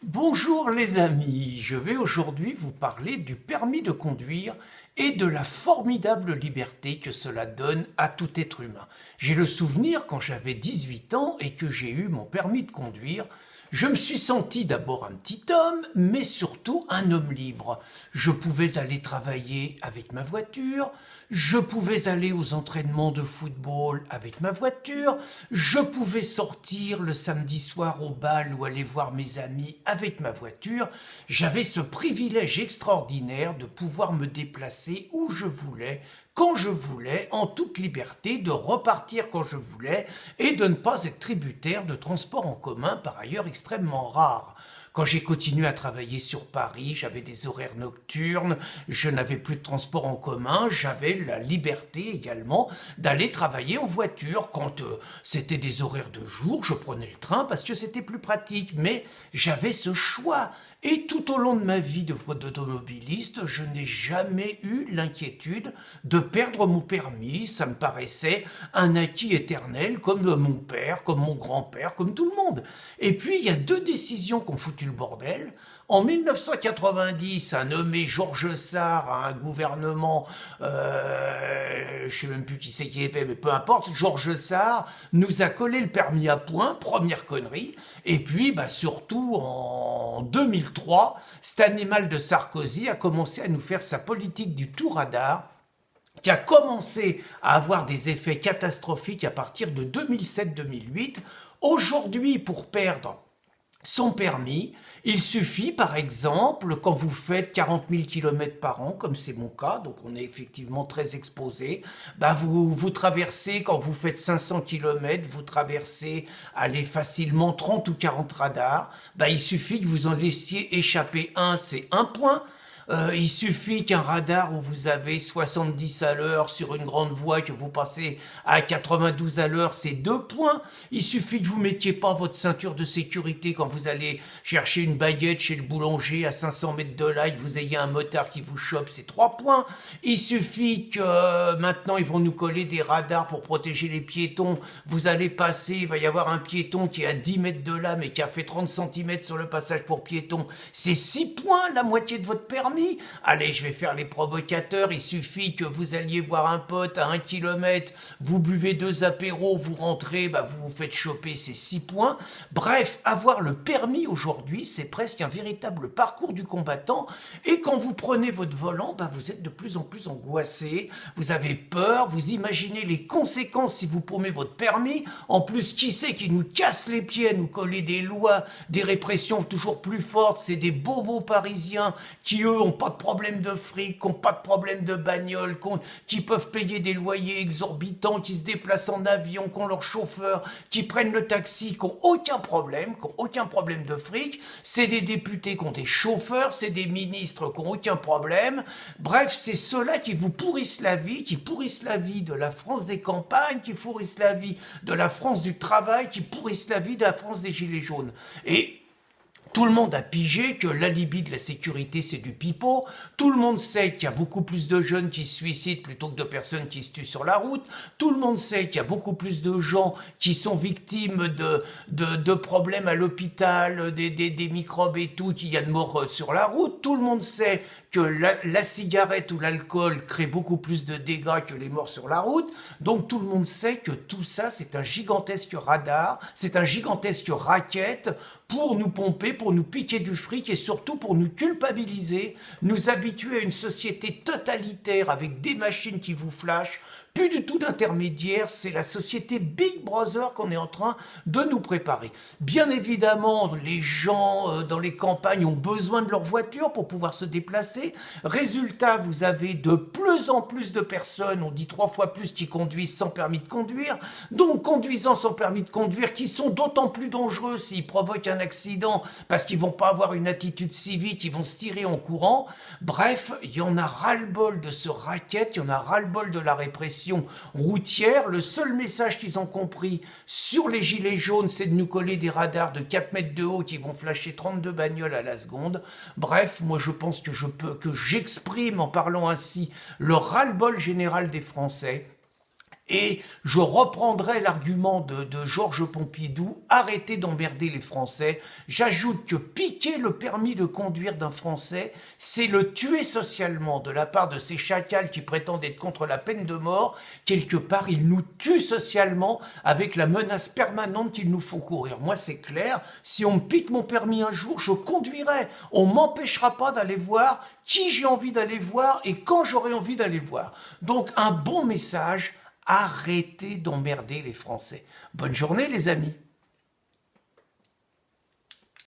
Bonjour les amis, je vais aujourd'hui vous parler du permis de conduire et de la formidable liberté que cela donne à tout être humain. J'ai le souvenir quand j'avais 18 ans et que j'ai eu mon permis de conduire, je me suis senti d'abord un petit homme, mais surtout un homme libre. Je pouvais aller travailler avec ma voiture, je pouvais aller aux entraînements de football avec ma voiture, je pouvais sortir le samedi soir au bal ou aller voir mes amis avec ma voiture. J'avais ce privilège extraordinaire de pouvoir me déplacer où je voulais, quand je voulais, en toute liberté, de repartir quand je voulais et de ne pas être tributaire de transports en commun, par ailleurs extrêmement rares. Quand j'ai continué à travailler sur Paris, j'avais des horaires nocturnes, je n'avais plus de transport en commun, j'avais la liberté également d'aller travailler en voiture. Quand c'était des horaires de jour, je prenais le train parce que c'était plus pratique, mais j'avais ce choix. Et tout au long de ma vie d'automobiliste, je n'ai jamais eu l'inquiétude de perdre mon permis. Ça me paraissait un acquis éternel, comme mon père, comme mon grand-père, comme tout le monde. Et puis, il y a deux décisions qui ont foutu le bordel. En 1990, un nommé Georges Sarr à un gouvernement, je ne sais même plus qui c'est qui était, mais peu importe, Georges Sarr nous a collé le permis à point, première connerie. Et puis, surtout en 2003, cet animal de Sarkozy a commencé à nous faire sa politique du tout radar, qui a commencé à avoir des effets catastrophiques à partir de 2007-2008. Aujourd'hui, pour perdre son permis, il suffit par exemple quand vous faites 40 000 km par an, comme c'est mon cas, donc on est effectivement très exposé, vous traversez, quand vous faites 500 km, vous traversez, allez facilement 30 ou 40 radars, il suffit que vous en laissiez échapper un, c'est un point. Il suffit qu'un radar où vous avez 70 à l'heure sur une grande voie, que vous passez à 92 à l'heure, c'est 2 points. Il suffit que vous mettiez pas votre ceinture de sécurité quand vous allez chercher une baguette chez le boulanger à 500 mètres de là et que vous ayez un motard qui vous chope, c'est 3 points. Il suffit que maintenant ils vont nous coller des radars pour protéger les piétons. Vous allez passer, il va y avoir un piéton qui est à 10 mètres de là mais qui a fait 30 cm sur le passage pour piéton. C'est 6 points, la moitié de votre permis. Allez, je vais faire les provocateurs, il suffit que vous alliez voir un pote à 1 km, vous buvez 2 apéros, vous rentrez, vous vous faites choper, c'est 6 points. Bref, avoir le permis aujourd'hui, c'est presque un véritable parcours du combattant, et quand vous prenez votre volant, vous êtes de plus en plus angoissé, vous avez peur, vous imaginez les conséquences si vous paumez votre permis. En plus, qui c'est qui nous casse les pieds à nous coller des lois, des répressions toujours plus fortes? C'est des bobos parisiens qui, eux, n'ont pas de problème de fric, qui n'ont pas de problème de bagnole, qui peuvent payer des loyers exorbitants, qui se déplacent en avion, qui ont leur chauffeur, qui prennent le taxi, qui n'ont aucun problème, de fric. C'est des députés qui ont des chauffeurs, c'est des ministres qui n'ont aucun problème. Bref, c'est ceux-là qui vous pourrissent la vie, qui pourrissent la vie de la France des campagnes, qui pourrissent la vie de la France du travail, qui pourrissent la vie de la France des gilets jaunes. Et tout le monde a pigé que l'alibi de la sécurité, c'est du pipeau. Tout le monde sait qu'il y a beaucoup plus de jeunes qui se suicident plutôt que de personnes qui se tuent sur la route. Tout le monde sait qu'il y a beaucoup plus de gens qui sont victimes de problèmes à l'hôpital, des microbes et tout, qu'il y a de morts sur la route. Tout le monde sait que la cigarette ou l'alcool crée beaucoup plus de dégâts que les morts sur la route. Donc tout le monde sait que tout ça, c'est un gigantesque radar, c'est un gigantesque racket pour nous pomper, pour nous piquer du fric et surtout pour nous culpabiliser, nous habituer à une société totalitaire avec des machines qui vous flashent, plus du tout d'intermédiaires, c'est la société Big Brother qu'on est en train de nous préparer. Bien évidemment, les gens dans les campagnes ont besoin de leur voiture pour pouvoir se déplacer. Résultat, vous avez de plus en plus de personnes, on dit 3 fois plus, qui conduisent sans permis de conduire, donc conduisant sans permis de conduire, qui sont d'autant plus dangereux s'ils provoquent un accident, parce qu'ils vont pas avoir une attitude civique, ils vont se tirer en courant. Bref, il y en a ras-le-bol de ce racket, il y en a ras-le-bol de la répression routière. Le seul message qu'ils ont compris sur les gilets jaunes, c'est de nous coller des radars de 4 mètres de haut qui vont flasher 32 bagnoles à la seconde. Bref, moi je pense que j'exprime en parlant ainsi le ras-le-bol général des Français. Et je reprendrai l'argument de Georges Pompidou, arrêtez d'emmerder les Français. J'ajoute que piquer le permis de conduire d'un Français, c'est le tuer socialement de la part de ces chacals qui prétendent être contre la peine de mort. Quelque part, ils nous tuent socialement avec la menace permanente qu'il nous faut courir. Moi, c'est clair, si on me pique mon permis un jour, je conduirai. On m'empêchera pas d'aller voir qui j'ai envie d'aller voir et quand j'aurai envie d'aller voir. Donc, un bon message, arrêtez d'emmerder les Français. Bonne journée, les amis.